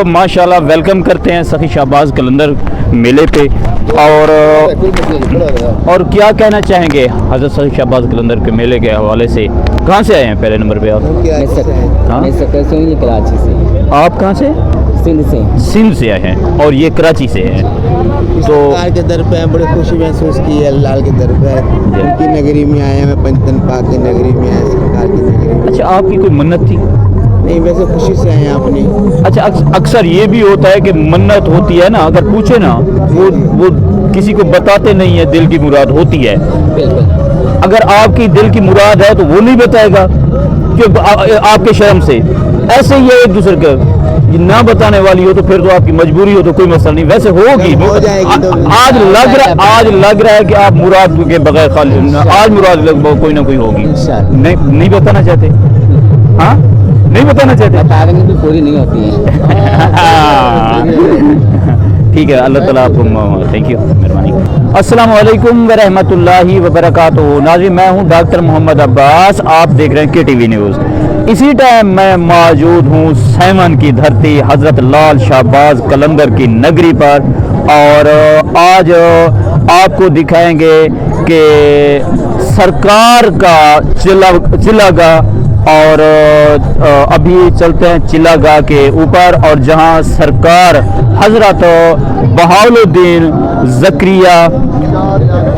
माशाल्लाह वेलकम करते हैं सखी शाहबाज कलंदर मेले पे। और क्या कहना चाहेंगे हज़रत सखी शाहबाज कलंदर के मेले के हवाले से? कहाँ से आए हैं पहले नंबर पे आप? कराची से। आप कहाँ से? सिंध से आए हैं और ये कराची से हैं। तो के दर पे बड़ी खुशी महसूस की है, लाल के दर पे उनकी नगरी में आए हैं, पंचतन पाक की नगरी में आए, सरकार की नगरी में। अच्छा, आपकी कोई मन्नत थी? नहीं, वैसे खुशी से आए हैं अपनी। अच्छा, अक्सर ये भी होता है कि मन्नत होती है ना, अगर पूछे ना वो किसी को बताते नहीं है दिल की मुराद होती है। अगर आपकी दिल की मुराद है तो वो नहीं बताएगा कि आपके शर्म से। ऐसे ही है एक दूसरे के, ना बताने वाली हो तो फिर तो आपकी मजबूरी हो तो कोई मसला नहीं, वैसे होगी हो जाएगी तो आज लग रहा है कि आप मुराद के बगैर खाली आज मुराद कोई ना कोई होगी। नहीं बताना चाहते? हाँ, नहीं बताना चाहते? बताने भी पूरी नहीं होती है। ठीक है, अल्लाह ताला आपको थैंक यू, मेहरबानी। अस्सलामु अलैकुम व रहमतुल्लाहि व बरकातुहू। नाज़रीन, मैं हूँ डॉक्टर मोहम्मद अब्बास, आप देख रहे हैं KTV न्यूज़। इसी टाइम मैं मौजूद हूँ सैमन की धरती हज़रत लाल शाहबाज कलंदर की नगरी पर, और आज आपको दिखाएंगे कि सरकार का चिलागा, और अभी चलते हैं चिलागाह के ऊपर, और जहां सरकार हजरत बहाउलुद्दीन ज़करिया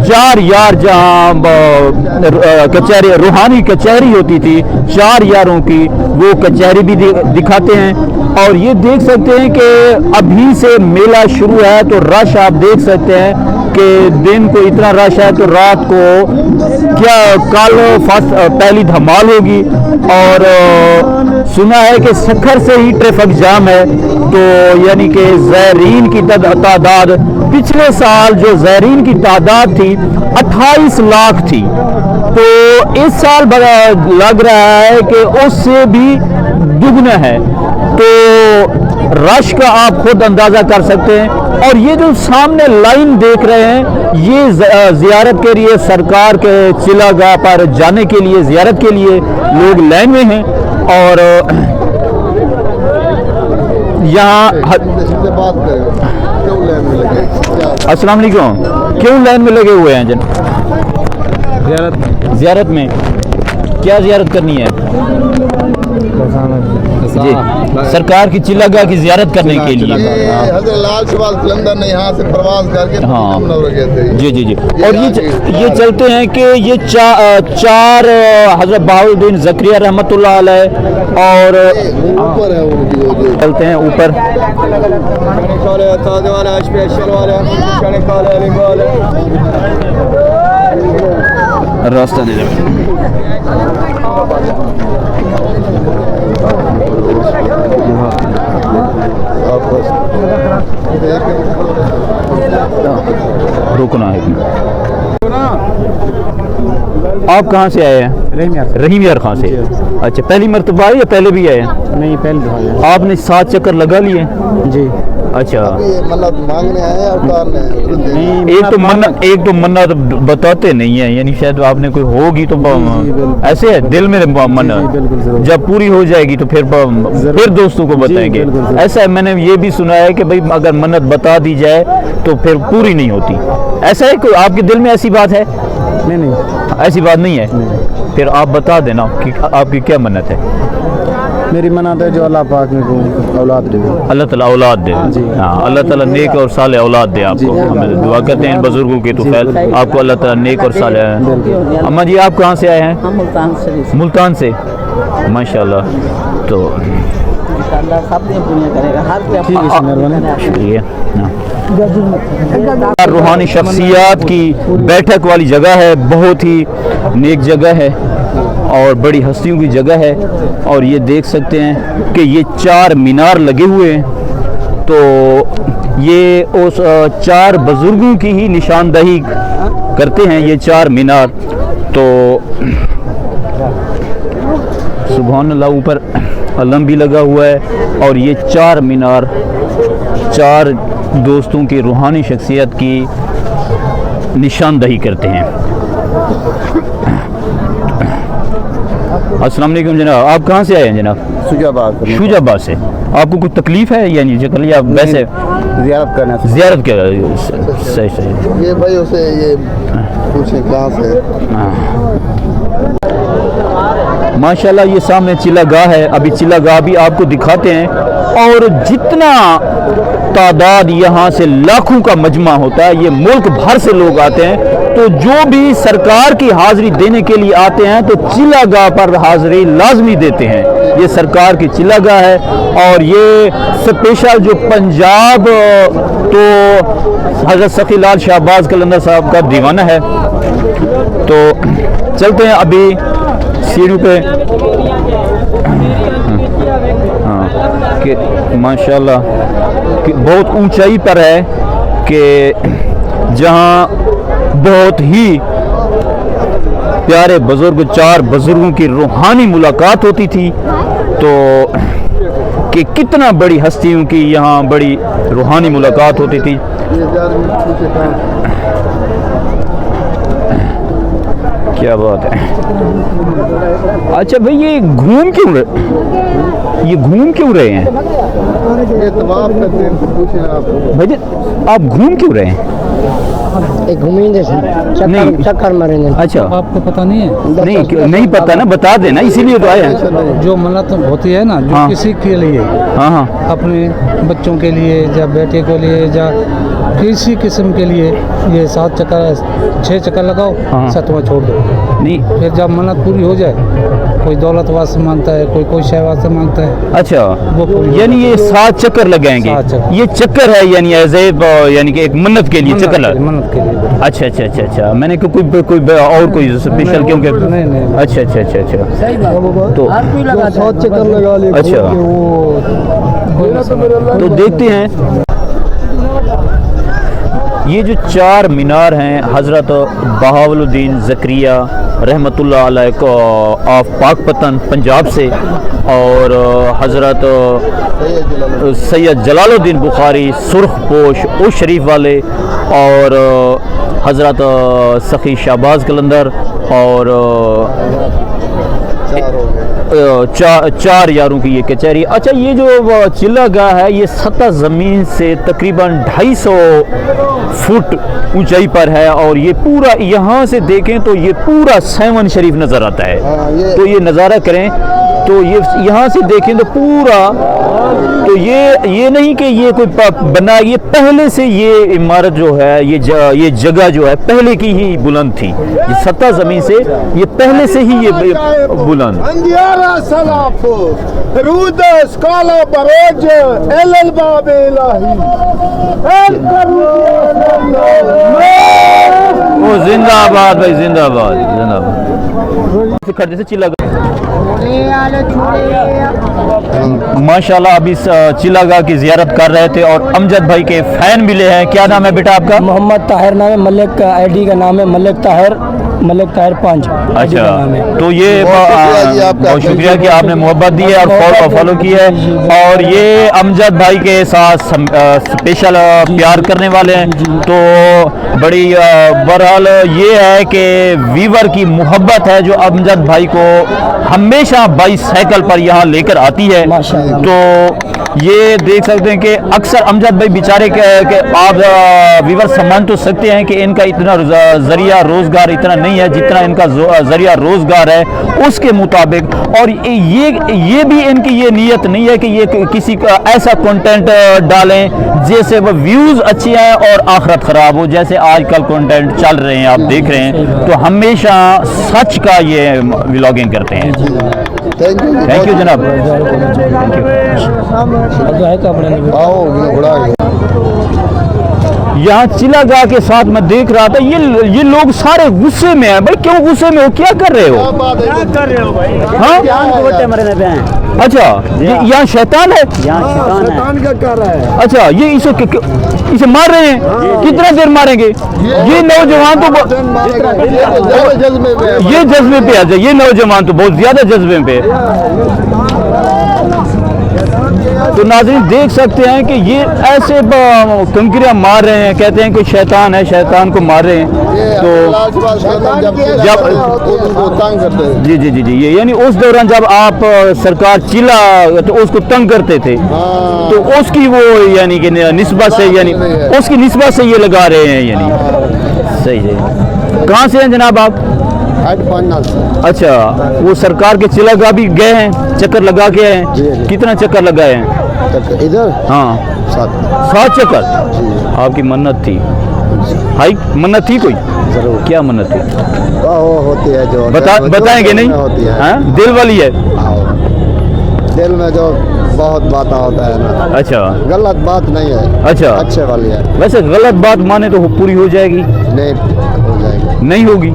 4 यार, जहां कचहरी रूहानी कचहरी होती थी 4 यारों की, वो कचहरी भी दिखाते हैं। और ये देख सकते हैं कि अभी से मेला शुरू है तो रश आप देख सकते हैं कि दिन को इतना रश है, तो रात को क्या कल पहली धमाल होगी। और सुना है कि सखर से ही ट्रैफिक जाम है, तो यानी कि ज़ायरीन की तादाद, पिछले साल जो ज़ायरीन की तादाद थी 28 लाख थी, तो इस साल लग रहा है कि उससे भी दुगना है। तो रश का आप खुद अंदाज़ा कर सकते हैं। और ये जो सामने लाइन देख रहे हैं, ये ज़ियारत के लिए, सरकार के चिलागाह पर जाने के लिए, ज़ियारत के लिए लोग लाइन में हैं। और यहाँ अस्सलाम वालेकुम, क्यों लाइन में लगे हुए हैं जन? ज़ियारत में क्या ज़ियारत करनी है? जी, सरकार की चिलागाह की ज़ियारत करने के लिए। हज़रत लाल शाहबाज कलंदर ने यहाँ से प्रवास करके, हाँ जी जी जी। और ये चलते हैं कि ये 4 हज़रत बहाउलुद्दीन ज़करिया रहमतुल्लाह अलैह, और ऊपर है उनकी, चलते हैं ऊपर। रास्ता दे रुकना है। आप कहाँ से आए हैं? रहीम यार खां से। अच्छा, पहली मर्तबा आए या पहले भी आए हैं? नहीं, पहले आपने 7 चक्कर लगा लिए? जी। अच्छा, मन्नत मांगने आए और उतारने। एक तो मन्नत बताते नहीं है, यानी शायद आपने कोई होगी तो ऐसे है दिल में मन्नत, जब पूरी हो जाएगी तो फिर दोस्तों को बताएंगे। ऐसा है, मैंने ये भी सुना है कि भाई अगर मन्नत बता दी जाए तो फिर पूरी नहीं होती। ऐसा है, कोई आपके दिल में ऐसी बात है? नहीं, ऐसी बात नहीं है। फिर आप बता देना कि आपकी क्या मन्नत है। मेरी मन्नत है जो अल्लाह पाक में को औलाद दे, अल्लाह ताला औलाद दे। हाँ, अल्लाह ताला नेक और साले औलाद दे आपको। हम दुआ करते हैं बुजुर्गों की तो खैर आपको अल्लाह ताला नेक और साले। अम्मा जी, आप कहाँ से आए हैं? मुल्तान से। माशाल्लाह, तो शुक्रिया। रूहानी शख्सियात की बैठक वाली जगह है, बहुत ही नेक जगह है और बड़ी हस्तियों की जगह है। और ये देख सकते हैं कि ये 4 मीनार लगे हुए हैं, तो ये उस 4 बुजुर्गों की ही निशानदही करते हैं ये 4 मीनार। तो सुभान अल्लाह, ऊपर अलम भी लगा हुआ है, और ये 4 मीनार 4 दोस्तों की रूहानी शख्सियत की निशानदही करते हैं। अस्सलाम वालेकुम जनाब, आप कहाँ से आए हैं जनाब? शुजाबाद शुजाबाद से। आपको कोई तकलीफ है यानी चक्कर या वैसे जियारत करना जियारत के सही सही। ये भाई उसे ये पूछे कहाँ से। माशाल्लाह ये सामने चिल्लागाह है, अभी चिल्लागाह भी आपको दिखाते हैं। और जितना तादाद यहाँ से लाखों का मजमा होता है, ये मुल्क भर से लोग आते हैं, तो जो भी सरकार की हाजिरी देने के लिए आते हैं तो चिल्लागाह पर हाजिरी लाजमी देते हैं। ये सरकार की चिल्लागाह है और ये स्पेशल जो पंजाब तो हज़रत सखी लाल शाहबाज कलंदर साहब का दीवाना है। तो चलते हैं अभी सीढ़ी पे। हाँ कि माशाल्लाह कि बहुत ऊंचाई पर है कि जहाँ बहुत ही प्यारे बुजुर्ग, 4 बुजुर्गों की रूहानी मुलाकात होती थी। तो कि कितना बड़ी हस्तियों की यहाँ बड़ी रूहानी मुलाकात होती थी। क्या बात है। अच्छा भाई ये घूम क्यों रहे हैं ये तमाम करते हैं, पूछे ना आप। भाई आप घूम क्यों रहे हैं? घूमेंगे नहीं। चक्कर मारेंगे। अच्छा आपको पता नहीं है? नहीं पता ना, बता देना, इसीलिए तो आए हैं। जो मन्नत होती है ना, जो हाँ। किसी के लिए, हाँ हाँ अपने बच्चों के लिए या बेटे के लिए या किसी किस्म के लिए, ये 7 चक्कर 6 चक्कर लगाओ, हाँ। 7वां छोड़ दो। नहीं। फिर जब मन्नत पूरी हो जाए, कोई दौलत वास्ते मांगता है, कोई शय वास्ते मांगता है। अच्छा वो पूरी यानी ये 7 चक्कर लगाएंगे। 7 चक्कर। ये चक्कर है यानी एज ए यानी कि एक मन्नत के लिए चक्कर लगा। मन्नत के लिए। अच्छा अच्छा अच्छा अच्छा, मैंने कि कोई और कोई स्पेशल क्योंकि नहीं। अच्छा अच्छा अच्छा अच्छा सही बात। तो आप भी लगा 7 चक्कर लगा ले। अच्छा तो देखते हैं ये जो 4 मीनार हैं हज़रत बहावलुद्दीन ज़करिया रहमतुल्लाह अलैह को ऑफ पाकपतन पंजाब से, और हज़रत सैयद जलालुद्दीन बुखारी सुर्खपोश ओ शरीफ वाले, और हज़रत सखी शाहबाज कलंदर, और 4 यारों की ये कचहरी। अच्छा ये जो चिल्लागाह है ये सतह ज़मीन से तकरीबन 250 फुट ऊंचाई पर है, और ये पूरा यहाँ से देखें तो ये पूरा सेवन शरीफ नज़र आता है। तो ये नज़ारा करें तो ये यहाँ से देखें तो पूरा, तो ये नहीं कि ये कोई बना, ये पहले से ये इमारत जो है ये जगह जो है पहले की ही बुलंद थी। ये सतह ज़मीन से ये पहले से ही ये बुलंद। अंदियारा सलाफ रूद स्काला बरोज एलल बाब इलाही एल ओ जिंदाबाद भाई, जिंदाबाद जिंदाबाद। खड़े से चिल्ला माशाल्लाह अभी चिल्लागाह की जियारत कर रहे थे और अमजद भाई के फैन मिले हैं। क्या नाम है बेटा आपका? मोहम्मद ताहिर नाम है, मलिक आईडी का नाम है मलिक ताहिर 5। अच्छा तो ये बहुत शुक्रिया कि आपने मोहब्बत दी है और फॉलो की है। और ये अमजद भाई के साथ स्पेशल प्यार करने वाले हैं। तो बड़ी बहरहाल ये है कि वीवर की मोहब्बत है जो अमजद भाई को हमेशा बाईसाइकिल पर यहाँ लेकर आती है। तो ये देख सकते हैं कि अक्सर अमजद भाई बेचारे के आप वीवर सम्मान तो सकते हैं कि इनका इतना जरिया रोजगार इतना नहीं है जितना इनका जरिया रोजगार है उसके मुताबिक। और ये भी इनकी ये नीयत नहीं है कि ये किसी का ऐसा कंटेंट डालें जैसे वो व्यूज अच्छे हैं और आखिरत खराब हो, जैसे आजकल कंटेंट चल रहे हैं आप देख रहे हैं। तो हमेशा सच का ये व्लॉगिंग करते हैं। थैंक यू जनाब, थैंक यू। यहाँ चिल्लागाह के साथ मैं देख रहा था ये लोग सारे गुस्से में हैं। भाई क्यों गुस्से में हो, क्या कर रहे हो? हाँ अच्छा यहाँ शैतान है, शैतान क्या कर रहा है? अच्छा ये इसे मार रहे हैं। कितना देर मारेंगे? ये नौजवान तो ये जज्बे पे आ जाए, ये नौजवान तो बहुत ज्यादा जज्बे पे। तो नाज़रीन देख सकते हैं कि ये ऐसे कंकरियाँ मार रहे हैं, कहते हैं कि शैतान है, शैतान को मार रहे हैं। ये तो लाल जब उनको तंग करते हैं। जी जी जी जी, ये यानी उस दौरान जब आप सरकार चिल्ला तो उसको तंग करते थे, हाँ। तो उसकी वो यानी कि निस्बत से, यानी उसकी निस्बत से ये लगा रहे हैं, यानी सही है। कहाँ से हैं जनाब आप? अच्छा, वो सरकार के चिल्ला का भी गए हैं, चक्कर लगा के आए हैं? कितना चक्कर लगाए हैं इधर हाँ? 7 चक्कर। आपकी मन्नत थी? हाई मन्नत थी कोई? जरूर। क्या मन्नत थी? वो होती है जो बताएंगे नहीं? होती है। हाँ? दिल वाली है? दिल में जो बहुत बात होता है ना, अच्छा, गलत बात नहीं है, अच्छा, अच्छे वाली है। वैसे गलत बात माने तो पूरी हो जाएगी? नहीं हो जाएगी, नहीं होगी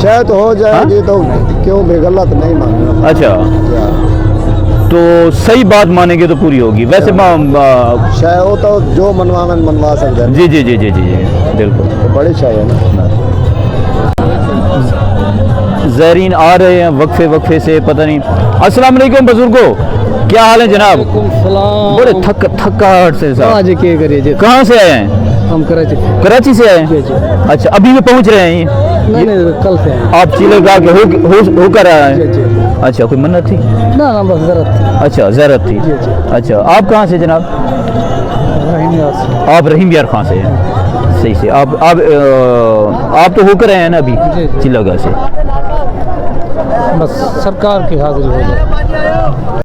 शायद हो जाएगी। तो क्यों भी गलत नहीं मानना। अच्छा, तो सही बात मानेंगे तो पूरी होगी। वैसे शायद वो तो जो मनवा सकते हैं। जी जी जी जी जी जी बिल्कुल, तो बड़ी शायद है ना। ज़ायरीन आ रहे हैं वक्फे वक्फे से, पता नहीं। अस्सलाम वालेकुम बुजुर्गो, क्या हाल है जनाब? बड़े थकावट से साहब। आज क्या करिए, कहाँ से आए हैं? हम कराची से आए हैं? अच्छा, अभी भी पहुँच रहे हैं? नहीं, कल से आप चिल्ला के होकर आए हैं? अच्छा, कोई मन्नत थी? ना बस जरूरत। अच्छा, ज़रूरत थी। अच्छा, आप कहाँ से जनाब? आप रहीम यार खां से हैं? सही से। आप तो होकर आए हैं ना अभी चिल्लागा से? बस सरकार की हाजिरी हो जाए।